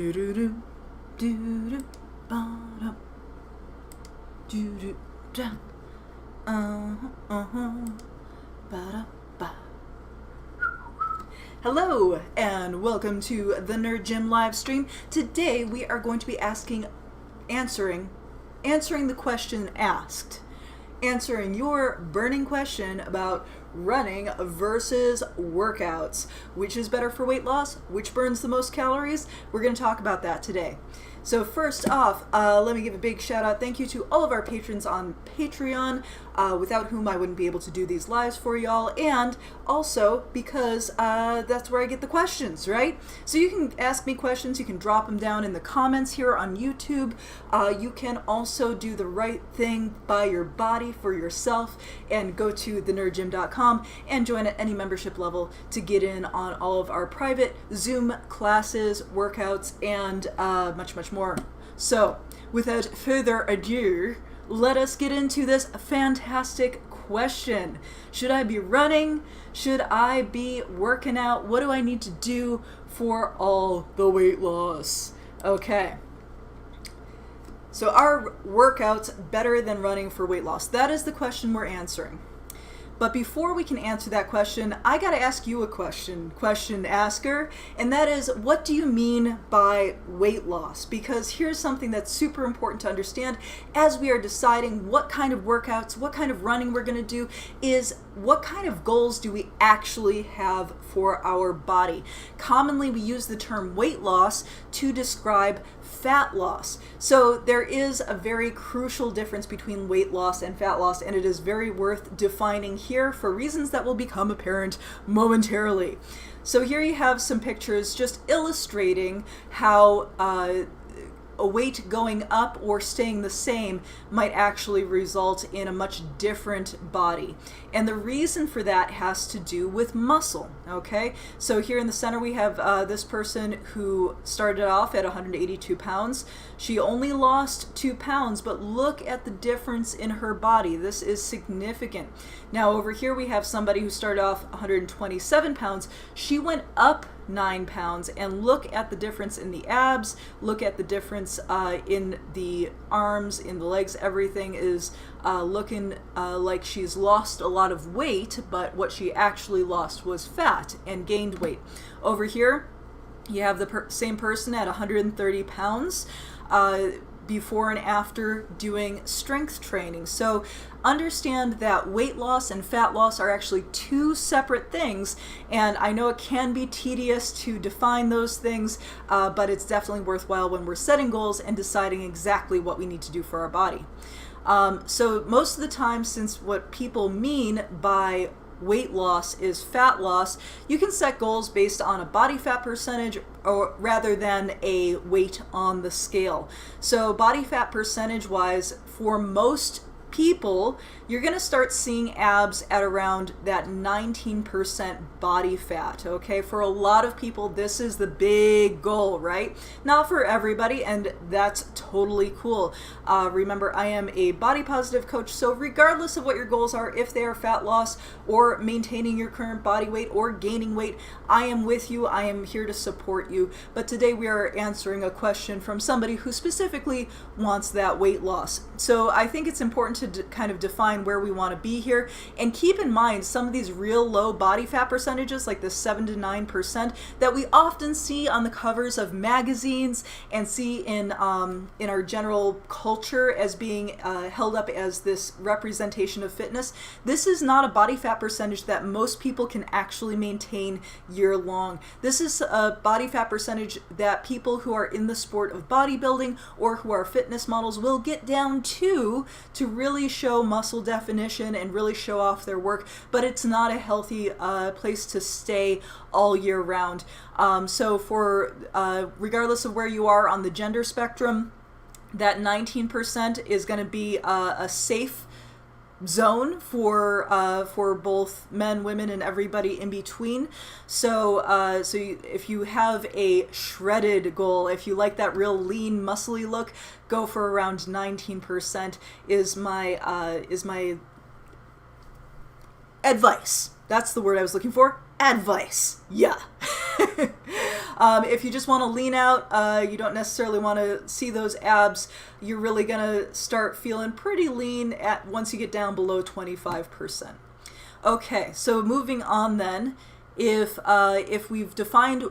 Do-do-do, do-do, ba-da, do-do, da, ba-da, ba. Hello, and welcome to the Nerd Gym live stream. Today we are going to be answering the question asked. Answering your burning question about running versus workouts. Which is better for weight loss? Which burns the most calories? We're going to talk about that today. So first off, let me give a big shout out. Thank you to all of our patrons on Patreon, without whom I wouldn't be able to do these lives for y'all, and also because that's where I get the questions, right? So you can ask me questions, you can drop them down in the comments here on YouTube. You can also do the right thing by your body for yourself and go to thenerdgym.com and join at any membership level to get in on all of our private Zoom classes, workouts, and much more. So, without further ado, let us get into this fantastic question. Should I be running? Should I be working out? What do I need to do for all the weight loss? Okay. So are workouts better than running for weight loss? That is the question we're answering. But before we can answer that question, I gotta ask you a question asker, and that is, what do you mean by weight loss? Because here's something that's super important to understand as we are deciding what kind of workouts, what kind of running we're gonna do, is what kind of goals do we actually have for our body? Commonly, we use the term weight loss to describe fat loss. So there is a very crucial difference between weight loss and fat loss, and it is very worth defining here for reasons that will become apparent momentarily. So here you have some pictures just illustrating how a weight going up or staying the same might actually result in a much different body. And the reason for that has to do with muscle, okay? So here in the center we have this person who started off at 182 pounds. She only lost 2 pounds, but look at the difference in her body. This is significant. Now over here we have somebody who started off 127 pounds. She went up 9 pounds, and look at the difference in the abs, look at the difference in the arms, in the legs. Everything is looking like she's lost a lot of weight, but what she actually lost was fat and gained weight. Over here you have the same person at 130 pounds before and after doing strength training. So understand that weight loss and fat loss are actually two separate things, and I know it can be tedious to define those things, but it's definitely worthwhile when we're setting goals and deciding exactly what we need to do for our body. So most of the time, since what people mean by weight loss is fat loss, you can set goals based on a body fat percentage or rather than a weight on the scale. So body fat percentage wise, for most people, you're going to start seeing abs at around that 19% body fat, okay? For a lot of people, this is the big goal, right? Not for everybody, and that's totally cool. Remember, I am a body positive coach, so regardless of what your goals are, if they are fat loss or maintaining your current body weight or gaining weight, I am with you. I am here to support you. But today we are answering a question from somebody who specifically wants that weight loss. So I think it's important to kind of define where we want to be here, and keep in mind some of these real low body fat percentages, like the 7 to 9% that we often see on the covers of magazines and see in our general culture as being held up as this representation of fitness. This is not a body fat percentage that most people can actually maintain year long. This is a body fat percentage that people who are in the sport of bodybuilding or who are fitness models will get down to really show muscle definition and really show off their work, but it's not a healthy place to stay all year round. So for regardless of where you are on the gender spectrum, that 19% is going to be a safe zone for both men, women, and everybody in between. So if you have a shredded goal, if you like that real lean, muscly look, go for around 19% is my advice. That's the word I was looking for. Advice. Yeah. If you just want to lean out, you don't necessarily want to see those abs, you're really going to start feeling pretty lean once you get down below 25%. Okay, so moving on then, if we've defined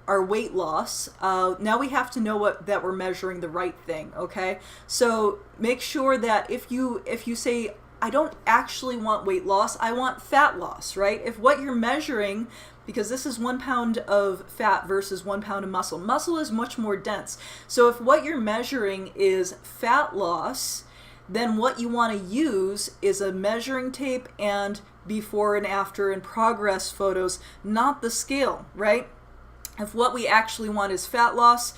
our weight loss, now we have to know that we're measuring the right thing, okay? So make sure that if you say, I don't actually want weight loss, I want fat loss, right? If what you're measuring, because this is 1 pound of fat versus 1 pound of muscle. Muscle is much more dense. So if what you're measuring is fat loss, then what you want to use is a measuring tape and before and after and progress photos, not the scale, right? If what we actually want is fat loss,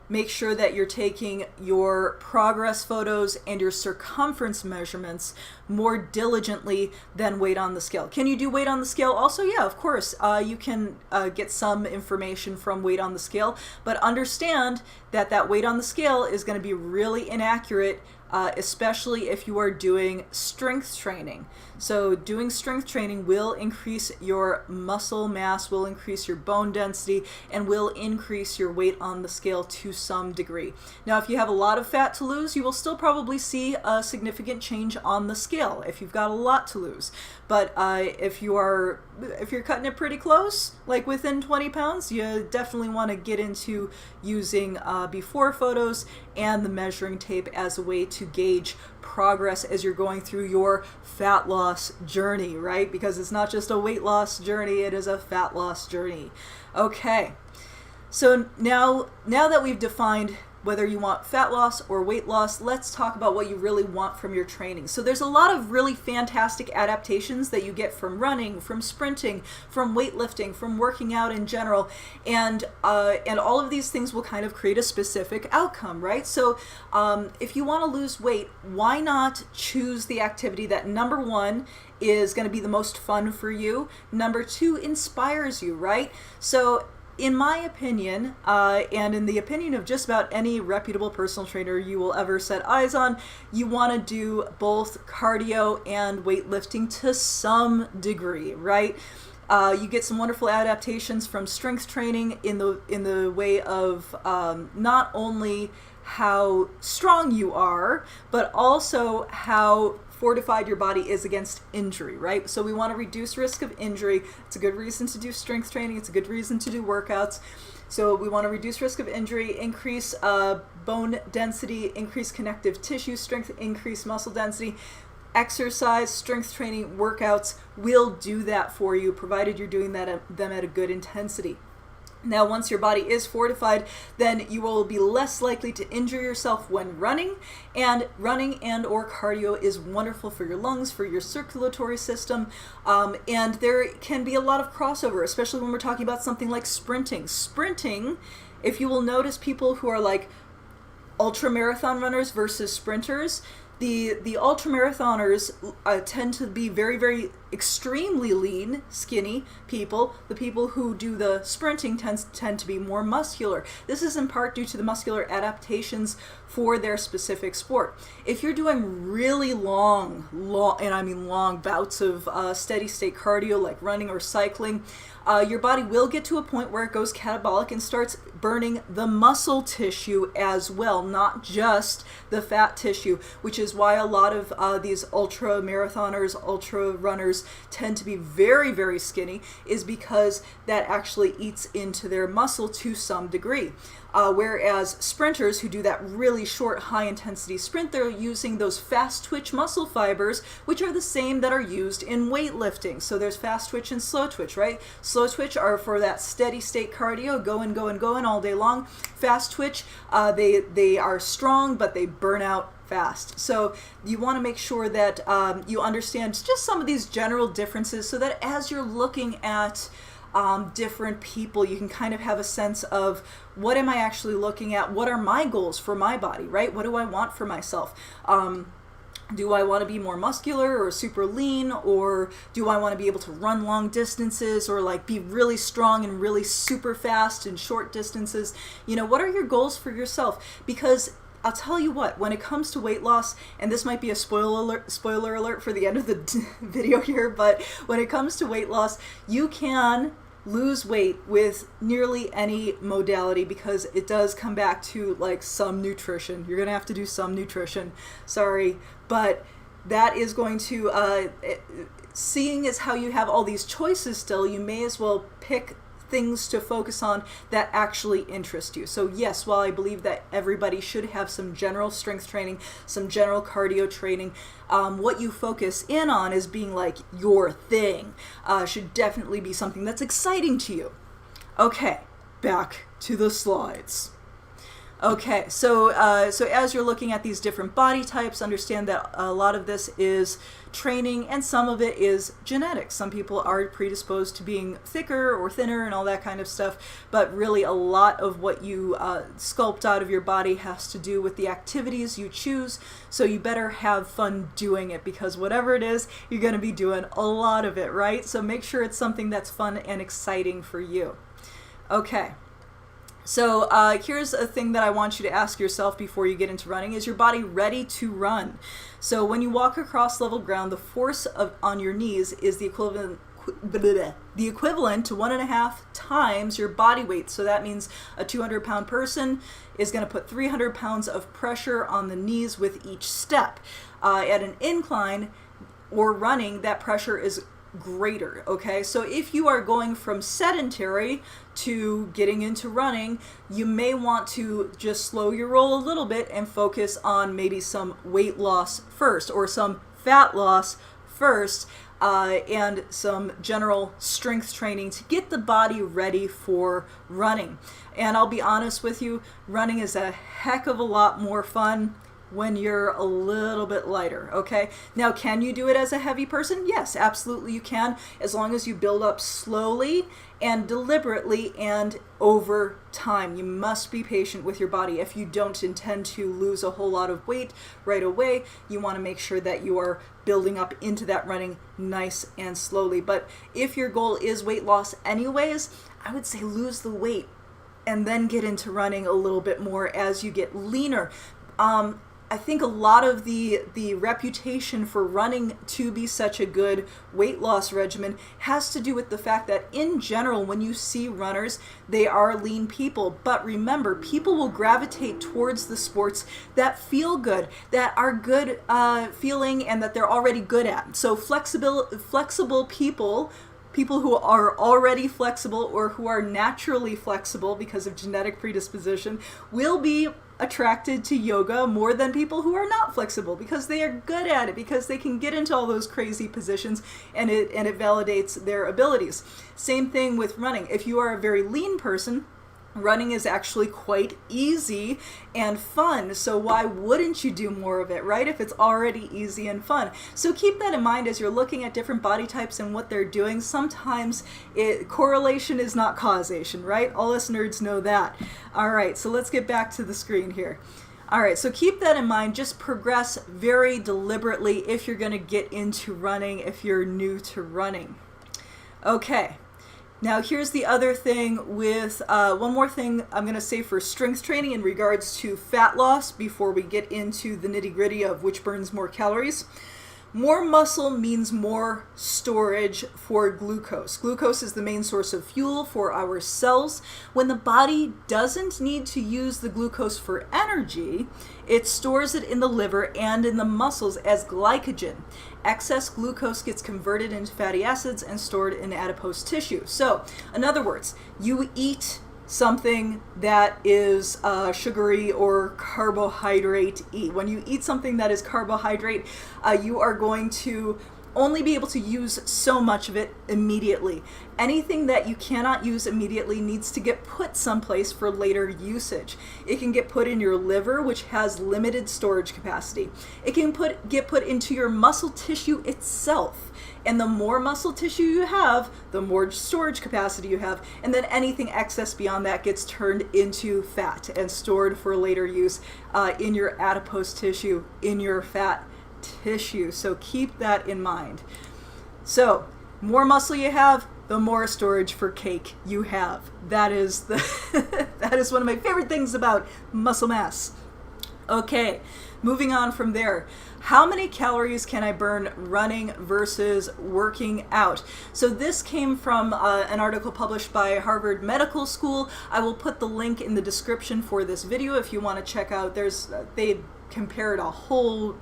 make sure that you're taking your progress photos and your circumference measurements more diligently than weight on the scale. Can you do weight on the scale? Also, yeah, of course. You can get some information from weight on the scale, but understand that weight on the scale is going to be really inaccurate, especially if you are doing strength training. So doing strength training will increase your muscle mass, will increase your bone density, and will increase your weight on the scale to some degree. Now, if you have a lot of fat to lose, you will still probably see a significant change on the scale if you've got a lot to lose. But if you're cutting it pretty close, like within 20 pounds, you definitely want to get into using before photos and the measuring tape as a way to gauge progress as you're going through your fat loss journey, right? Because it's not just a weight loss journey, it is a fat loss journey. Okay, so now that we've defined whether you want fat loss or weight loss, let's talk about what you really want from your training. So there's a lot of really fantastic adaptations that you get from running, from sprinting, from weightlifting, from working out in general, and all of these things will kind of create a specific outcome, right? So if you want to lose weight, why not choose the activity that, number one, is going to be the most fun for you, number two, inspires you, right? So in my opinion, and in the opinion of just about any reputable personal trainer you will ever set eyes on, you want to do both cardio and weightlifting to some degree, right? You get some wonderful adaptations from strength training in the way of not only how strong you are, but also how fortified your body is against injury, right? So we want to reduce risk of injury. It's a good reason to do strength training. It's a good reason to do workouts. So we want to reduce risk of injury, increase bone density, increase connective tissue strength, increase muscle density. Exercise, strength training, workouts will do that for you, provided you're doing them at a good intensity. Now, once your body is fortified, then you will be less likely to injure yourself when running and or cardio is wonderful for your lungs, for your circulatory system, and there can be a lot of crossover, especially when we're talking about something like sprinting. Sprinting, if you will notice people who are like ultra marathon runners versus sprinters, the ultra marathoners tend to be very, very extremely lean, skinny people. The people who do the sprinting tend to be more muscular. This is in part due to the muscular adaptations for their specific sport. If you're doing really long, and I mean long bouts of steady state cardio like running or cycling, your body will get to a point where it goes catabolic and starts burning the muscle tissue as well, not just the fat tissue, which is why a lot of these ultra marathoners, ultra runners tend to be very, very skinny, is because that actually eats into their muscle to some degree. Whereas sprinters who do that really short, high-intensity sprint, they're using those fast-twitch muscle fibers, which are the same that are used in weightlifting. So there's fast-twitch and slow-twitch, right? Slow-twitch are for that steady-state cardio, going all day long. Fast-twitch, they are strong, but they burn out fast. So you want to make sure that you understand just some of these general differences so that as you're looking at different people, you can kind of have a sense of what am I actually looking at? What are my goals for my body, right? What do I want for myself? Do I want to be more muscular or super lean, or do I want to be able to run long distances or like be really strong and really super fast in short distances? You know, what are your goals for yourself? Because I'll tell you what, when it comes to weight loss, and this might be a spoiler alert for the end of the video here, but when it comes to weight loss, you can lose weight with nearly any modality, because it does come back to like some nutrition. You're going to have to do some nutrition. Sorry, but that is going to, seeing as how you have all these choices still, you may as well pick things to focus on that actually interest you. So yes, while I believe that everybody should have some general strength training, some general cardio training, what you focus in on as being like your thing should definitely be something that's exciting to you. Okay, back to the slides. Okay, so as you're looking at these different body types, understand that a lot of this is training and some of it is genetics. Some people are predisposed to being thicker or thinner and all that kind of stuff, but really a lot of what you sculpt out of your body has to do with the activities you choose, so you better have fun doing it, because whatever it is, you're going to be doing a lot of it, right? So make sure it's something that's fun and exciting for you. Okay. So here's a thing that I want you to ask yourself before you get into running. Is your body ready to run? So when you walk across level ground, the force on your knees is the equivalent to 1.5 times your body weight. So that means a 200-pound person is going to put 300 pounds of pressure on the knees with each step. At an incline or running, that pressure is greater. Okay, so if you are going from sedentary to getting into running, you may want to just slow your roll a little bit and focus on maybe some weight loss first, or some fat loss first, and some general strength training to get the body ready for running. And I'll be honest with you, running is a heck of a lot more fun when you're a little bit lighter, okay? Now, can you do it as a heavy person? Yes, absolutely you can, as long as you build up slowly and deliberately and over time. You must be patient with your body. If you don't intend to lose a whole lot of weight right away, you want to make sure that you are building up into that running nice and slowly. But if your goal is weight loss anyways, I would say lose the weight and then get into running a little bit more as you get leaner. I think a lot of the reputation for running to be such a good weight loss regimen has to do with the fact that in general, when you see runners, they are lean people. But remember, people will gravitate towards the sports that feel good, that are good feeling, and that they're already good at. So flexible people who are already flexible or who are naturally flexible because of genetic predisposition will be attracted to yoga more than people who are not flexible, because they are good at it, because they can get into all those crazy positions and it validates their abilities. Same thing with running. If you are a very lean person, running is actually quite easy and fun. So why wouldn't you do more of it, right? If it's already easy and fun. So keep that in mind as you're looking at different body types and what they're doing. Sometimes correlation is not causation, right? All us nerds know that. All right, so let's get back to the screen here. All right, so keep that in mind. Just progress very deliberately if you're going to get into running, if you're new to running. Okay. Now here's the other thing with, one more thing I'm going to say for strength training in regards to fat loss before we get into the nitty-gritty of which burns more calories. More muscle means more storage for glucose. Glucose is the main source of fuel for our cells. When the body doesn't need to use the glucose for energy, it stores it in the liver and in the muscles as glycogen. Excess glucose gets converted into fatty acids and stored in adipose tissue. So, in other words, you eat something that is sugary or carbohydrate-y. When you eat something that is carbohydrate, you are going to only be able to use so much of it immediately. Anything that you cannot use immediately needs to get put someplace for later usage. It can get put in your liver, which has limited storage capacity. It can get put into your muscle tissue itself. And the more muscle tissue you have, the more storage capacity you have. And then anything excess beyond that gets turned into fat and stored for later use in your adipose tissue, in your fat tissue. So keep that in mind. So more muscle you have, the more storage for cake you have. That is that is one of my favorite things about muscle mass. Okay, moving on from there. How many calories can I burn running versus working out? So this came from an article published by Harvard Medical School. I will put the link in the description for this video if you want to check out. They compared a whole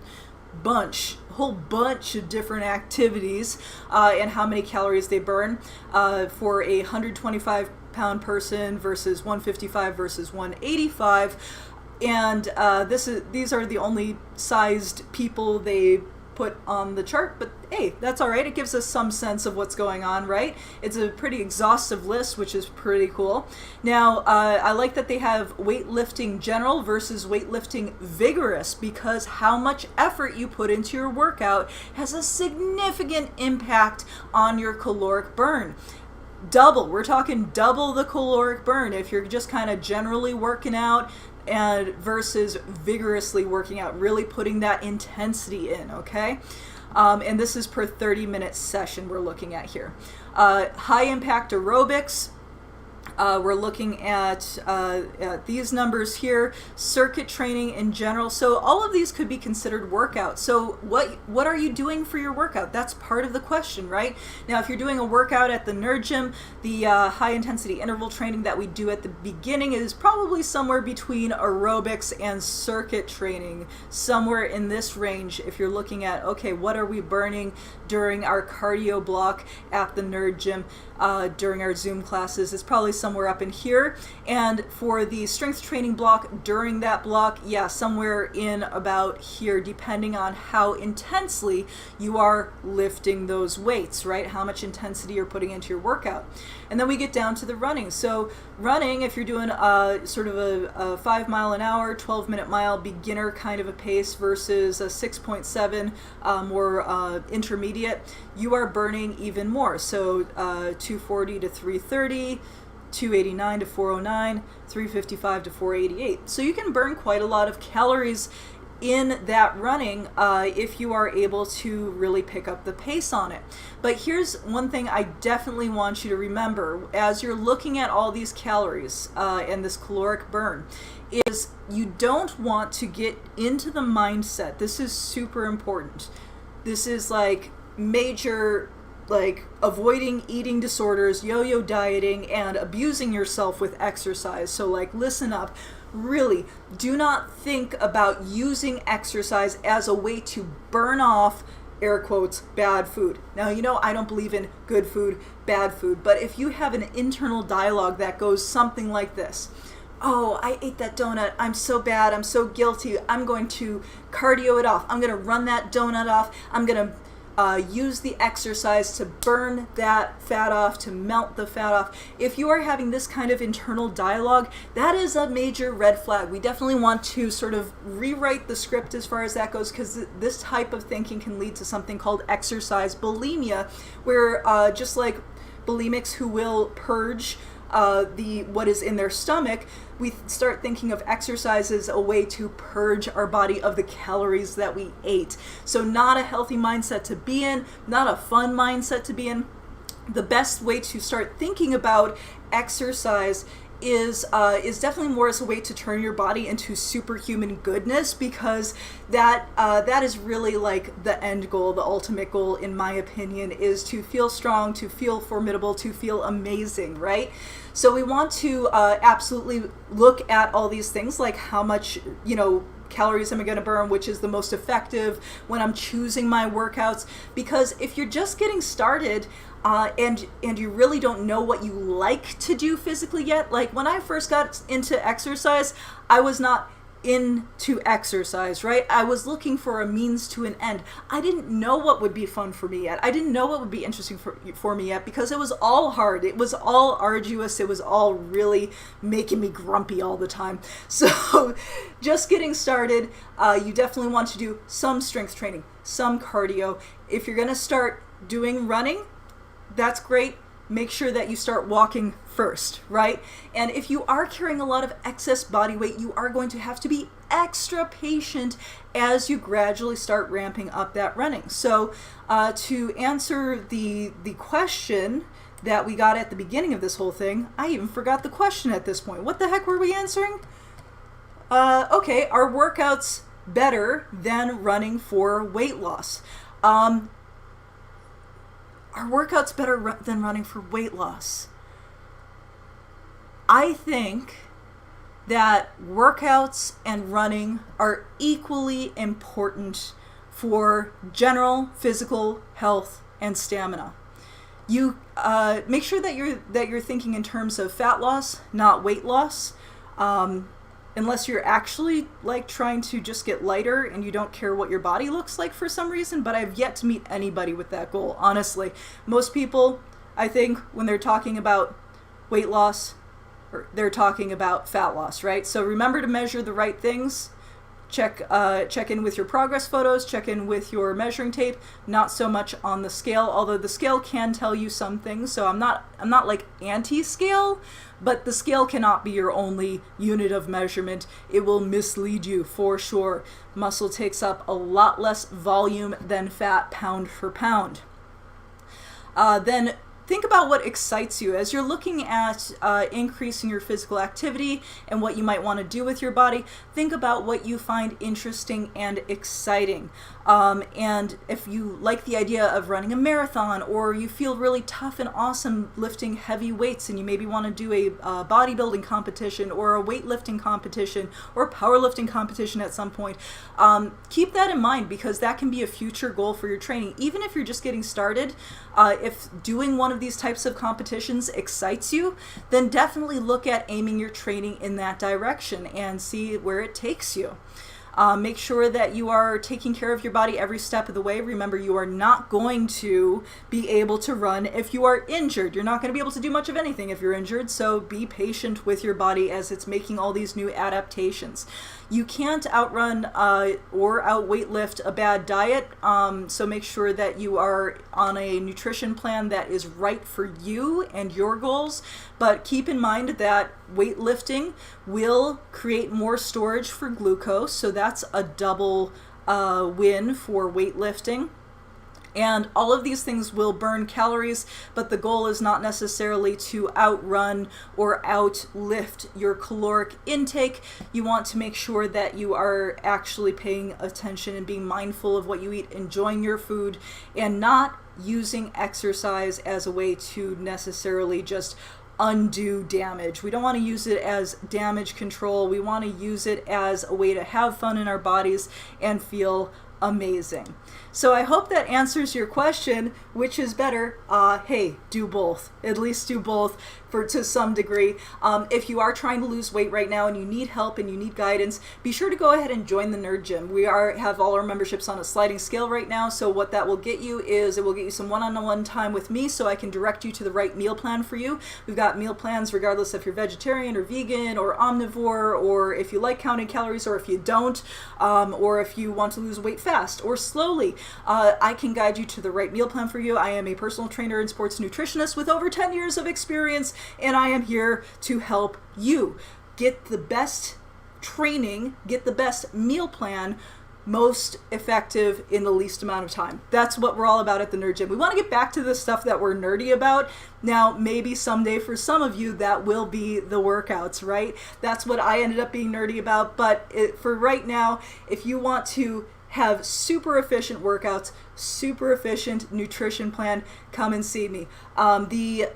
bunch of different activities and how many calories they burn for a 125-pound person versus 155 versus 185. And these are the only sized people they put on the chart, but hey, that's all right. It gives us some sense of what's going on, right? It's a pretty exhaustive list, which is pretty cool. Now, I like that they have weightlifting general versus weightlifting vigorous, because how much effort you put into your workout has a significant impact on your caloric burn. We're talking double the caloric burn if you're just kind of generally working out and versus vigorously working out, really putting that intensity in, okay? And this is per 30-minute session we're looking at here. High impact aerobics, we're looking at these numbers here, circuit training in general. So all of these could be considered workouts. So what are you doing for your workout? That's part of the question, right? Now, if you're doing a workout at the Nerd Gym, the high intensity interval training that we do at the beginning is probably somewhere between aerobics and circuit training, somewhere in this range. If you're looking at, okay, what are we burning during our cardio block at the Nerd Gym during our Zoom classes, it's probably somewhere up in here. And for the strength training block during that block, yeah, somewhere in about here, depending on how intensely you are lifting those weights, right? How much intensity you're putting into your workout. And then we get down to the running. So running, if you're doing sort of a 5 mile an hour, 12-minute mile beginner kind of a pace versus a 6.7 more intermediate, you are burning even more. So 240 to 330, 289 to 409, 355 to 488. So you can burn quite a lot of calories in that running if you are able to really pick up the pace on it. But here's one thing I definitely want you to remember as you're looking at all these calories and this caloric burn is you don't want to get into the mindset. This is super important. This is like major, like avoiding eating disorders, yo-yo dieting, and abusing yourself with exercise. So like listen up. Really, do not think about using exercise as a way to burn off, air quotes, bad food. Now, you know, I don't believe in good food, bad food, but if you have an internal dialogue that goes something like this: oh, I ate that donut, I'm so bad, I'm so guilty, I'm going to cardio it off, I'm going to run that donut off, I'm going to use the exercise to burn that fat off, to melt the fat off. If you are having this kind of internal dialogue, that is a major red flag. We definitely want to sort of rewrite the script as far as that goes, because this type of thinking can lead to something called exercise bulimia, where just like bulimics who will purge what is in their stomach, we start thinking of exercise as a way to purge our body of the calories that we ate. So not a healthy mindset to be in, not a fun mindset to be in. The best way to start thinking about exercise is definitely more as a way to turn your body into superhuman goodness, because that is really like the end goal, the ultimate goal, in my opinion, is to feel strong, to feel formidable, to feel amazing, right? So we want to absolutely look at all these things, like how much, you know, calories am I going to burn, which is the most effective when I'm choosing my workouts. Because if you're just getting started and you really don't know what you like to do physically yet, like when I first got into exercise, I was not into exercise, right? I was looking for a means to an end. I didn't know what would be fun for me yet. I didn't know what would be interesting for me yet, because it was all hard. It was all arduous. It was all really making me grumpy all the time. So just getting started, you definitely want to do some strength training, some cardio. If you're going to start doing running, that's great. Make sure that you start walking first, right? And if you are carrying a lot of excess body weight, you are going to have to be extra patient as you gradually start ramping up that running. So to answer the question that we got at the beginning of this whole thing, I even forgot the question at this point. What the heck were we answering? Okay, are workouts better than running for weight loss? Are workouts better than running for weight loss? I think that workouts and running are equally important for general physical health and stamina. You make sure that you're thinking in terms of fat loss, not weight loss. Unless you're actually like trying to just get lighter and you don't care what your body looks like for some reason, but I've yet to meet anybody with that goal, honestly. Most people, I think, when they're talking about weight loss, or they're talking about fat loss, right? So remember to measure the right things. Check in with your progress photos, check in with your measuring tape, not so much on the scale, although the scale can tell you some things. So I'm not like anti-scale, but the scale cannot be your only unit of measurement. It will mislead you for sure. Muscle takes up a lot less volume than fat pound for pound. Then think about what excites you as you're looking at increasing your physical activity and what you might want to do with your body. Think about what you find interesting and exciting. And if you like the idea of running a marathon, or you feel really tough and awesome lifting heavy weights and you maybe want to do a bodybuilding competition or a weightlifting competition or powerlifting competition at some point, keep that in mind, because that can be a future goal for your training. Even if you're just getting started, if doing one of these types of competitions excites you, then definitely look at aiming your training in that direction and see where it takes you. Make sure that you are taking care of your body every step of the way. Remember, you are not going to be able to run if you are injured. You're not going to be able to do much of anything if you're injured, so be patient with your body as it's making all these new adaptations. You can't outrun or outweight lift a bad diet, so make sure that you are on a nutrition plan that is right for you and your goals. But keep in mind that weightlifting will create more storage for glucose, so that's a double win for weightlifting. And all of these things will burn calories, but the goal is not necessarily to outrun or outlift your caloric intake. You want to make sure that you are actually paying attention and being mindful of what you eat, enjoying your food, and not using exercise as a way to necessarily just undo damage. We don't want to use it as damage control. We want to use it as a way to have fun in our bodies and feel amazing. So I hope that answers your question, which is better. Hey, do both. At least do both to some degree. If you are trying to lose weight right now and you need help and you need guidance, be sure to go ahead and join the Nerd Gym. We have all our memberships on a sliding scale right now, so what that will get you is it will get you some one-on-one time with me so I can direct you to the right meal plan for you. We've got meal plans regardless if you're vegetarian or vegan or omnivore, or if you like counting calories or if you don't, or if you want to lose weight fast or slowly. I can guide you to the right meal plan for you. I am a personal trainer and sports nutritionist with over 10 years of experience, and I am here to help you get the best training, get the best meal plan, most effective in the least amount of time. That's what we're all about at the Nerd Gym. We want to get back to the stuff that we're nerdy about. Now, maybe someday for some of you that will be the workouts, right? That's what I ended up being nerdy about. But for right now, if you want to have super efficient workouts, super efficient nutrition plan, come and see me. The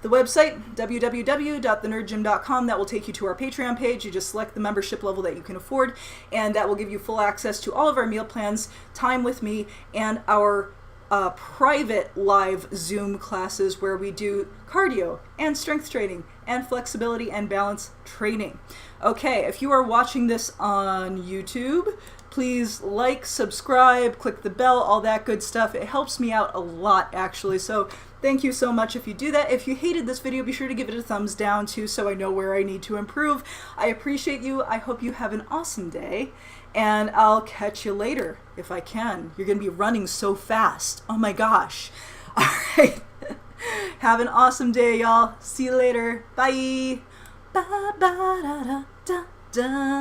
website, www.thenerdgym.com, that will take you to our Patreon page. You just select the membership level that you can afford, and that will give you full access to all of our meal plans, time with me, and our private live Zoom classes where we do cardio and strength training and flexibility and balance training. Okay, if you are watching this on YouTube, please like, subscribe, click the bell, all that good stuff. It helps me out a lot, actually. So thank you so much if you do that. If you hated this video, be sure to give it a thumbs down too, so I know where I need to improve. I appreciate you. I hope you have an awesome day, and I'll catch you later if I can. You're going to be running so fast. Oh my gosh. All right. Have an awesome day, y'all. See you later. Bye. Ba, ba, da, da, da, da.